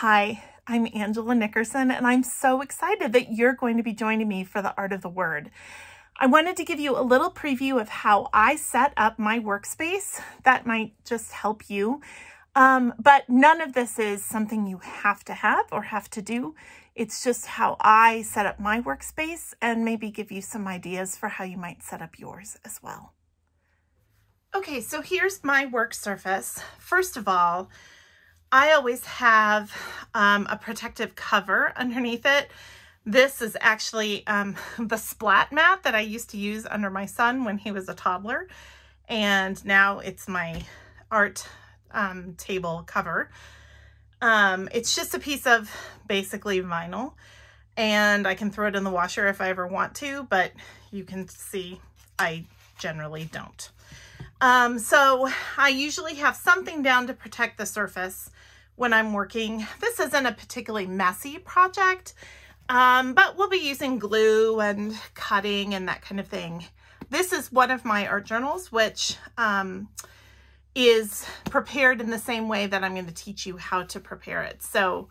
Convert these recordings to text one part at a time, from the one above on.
Hi, I'm Angela Nickerson, and I'm so excited that you're going to be joining me for the Art of the Word. I wanted to give you a little preview of how I set up my workspace. That might just help you. But none of this is something you have to have or have to do. It's just how I set up my workspace and maybe give you some ideas for how you might set up yours as well. Okay, so here's my work surface. First of all, I always have a protective cover underneath it. This is actually the splat mat that I used to use under my son when he was a toddler. And now it's my art table cover. It's just a piece of basically vinyl, and I can throw it in the washer if I ever want to, but you can see I generally don't. So I usually have something down to protect the surface when I'm working. This isn't a particularly messy project, but we'll be using glue and cutting and that kind of thing. This is one of my art journals, which is prepared in the same way that I'm going to teach you how to prepare it. So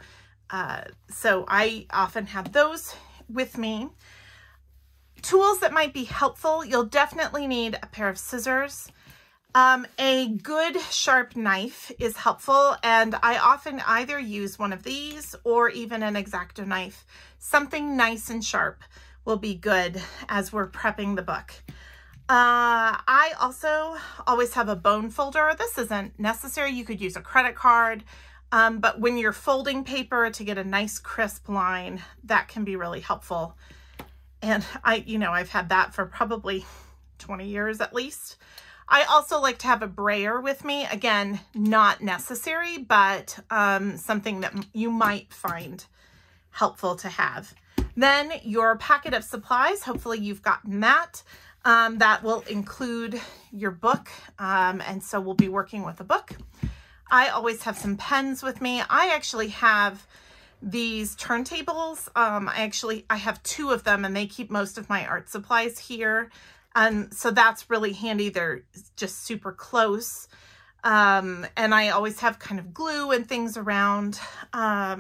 I often have those with me. Tools that might be helpful: you'll definitely need a pair of scissors. A good sharp knife is helpful, and I often either use one of these or even an X-Acto knife. Something nice and sharp will be good as we're prepping the book. I also always have a bone folder. This isn't necessary. You could use a credit card, but when you're folding paper to get a nice crisp line, that can be really helpful. And I've had that for probably 20 years at least. I also like to have a brayer with me. Again, not necessary, but something that you might find helpful to have. Then your packet of supplies, hopefully you've gotten that. That will include your book, and so we'll be working with a book. I always have some pens with me. I actually have these turntables. I have two of them, and they keep most of my art supplies here. So that's really handy. They're just super close. And I always have kind of glue and things around. A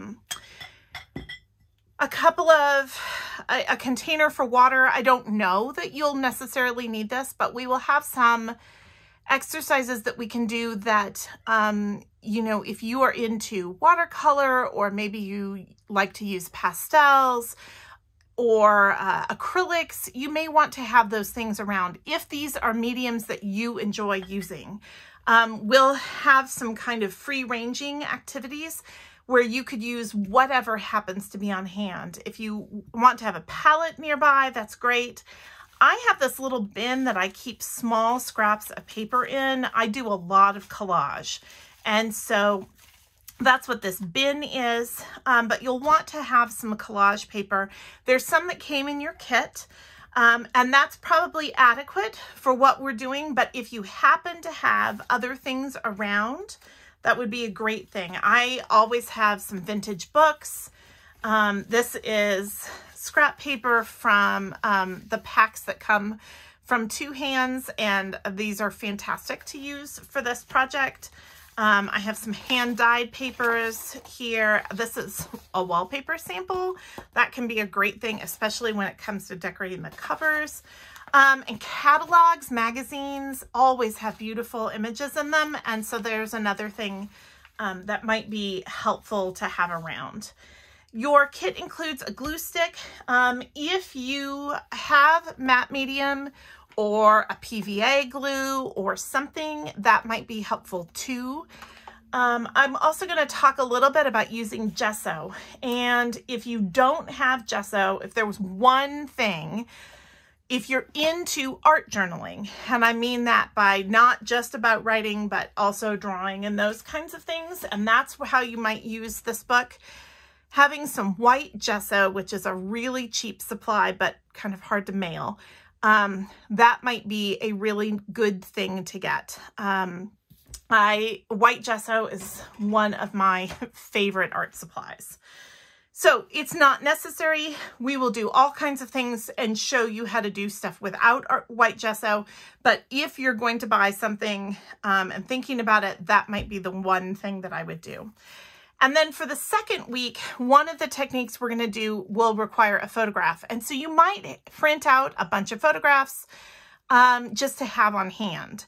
container for water. I don't know that you'll necessarily need this, but we will have some exercises that we can do that, if you are into watercolor, or maybe you like to use pastels or acrylics, you may want to have those things around if these are mediums that you enjoy using. We'll have some kind of free-ranging activities where you could use whatever happens to be on hand. If you want to have a palette nearby, that's great. I have this little bin that I keep small scraps of paper in. I do a lot of collage, and so that's what this bin is, but you'll want to have some collage paper. There's some that came in your kit, and that's probably adequate for what we're doing, but if you happen to have other things around, that would be a great thing. I always have some vintage books. This is scrap paper from the packs that come from Two Hands, and these are fantastic to use for this project. I have some hand-dyed papers here. This is a wallpaper sample. That can be a great thing, especially when it comes to decorating the covers. And catalogs, magazines always have beautiful images in them. And so there's another thing that might be helpful to have around. Your kit includes a glue stick. If you have matte medium or a PVA glue or something, that might be helpful too. I'm also going to talk a little bit about using gesso. And if you don't have gesso, if there was one thing, if you're into art journaling, and I mean that by not just about writing, but also drawing and those kinds of things, and that's how you might use this book, having some white gesso, which is a really cheap supply, but kind of hard to mail, that might be a really good thing to get. White gesso is one of my favorite art supplies. So it's not necessary. We will do all kinds of things and show you how to do stuff without white gesso. But if you're going to buy something and thinking about it, that might be the one thing that I would do. And then for the second week, one of the techniques we're going to do will require a photograph. And so you might print out a bunch of photographs just to have on hand.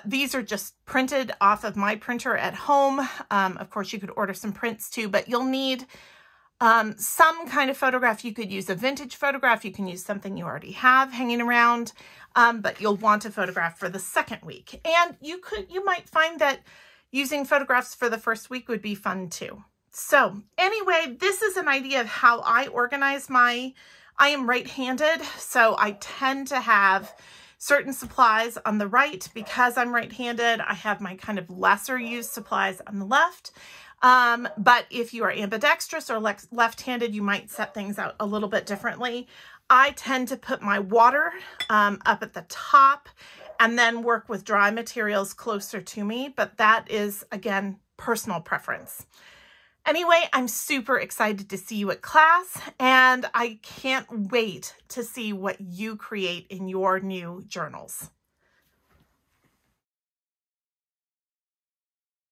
These are just printed off of my printer at home. Of course, you could order some prints too, but you'll need some kind of photograph. You could use a vintage photograph. You can use something you already have hanging around, but you'll want a photograph for the second week. And you might find that using photographs for the first week would be fun too. So anyway, this is an idea of how I organize I am right-handed, so I tend to have certain supplies on the right. Because I'm right-handed, I have my kind of lesser used supplies on the left. But if you are ambidextrous or left-handed, you might set things out a little bit differently. I tend to put my water up at the top and then work with dry materials closer to me, but that is, again, personal preference. Anyway, I'm super excited to see you at class, and I can't wait to see what you create in your new journals.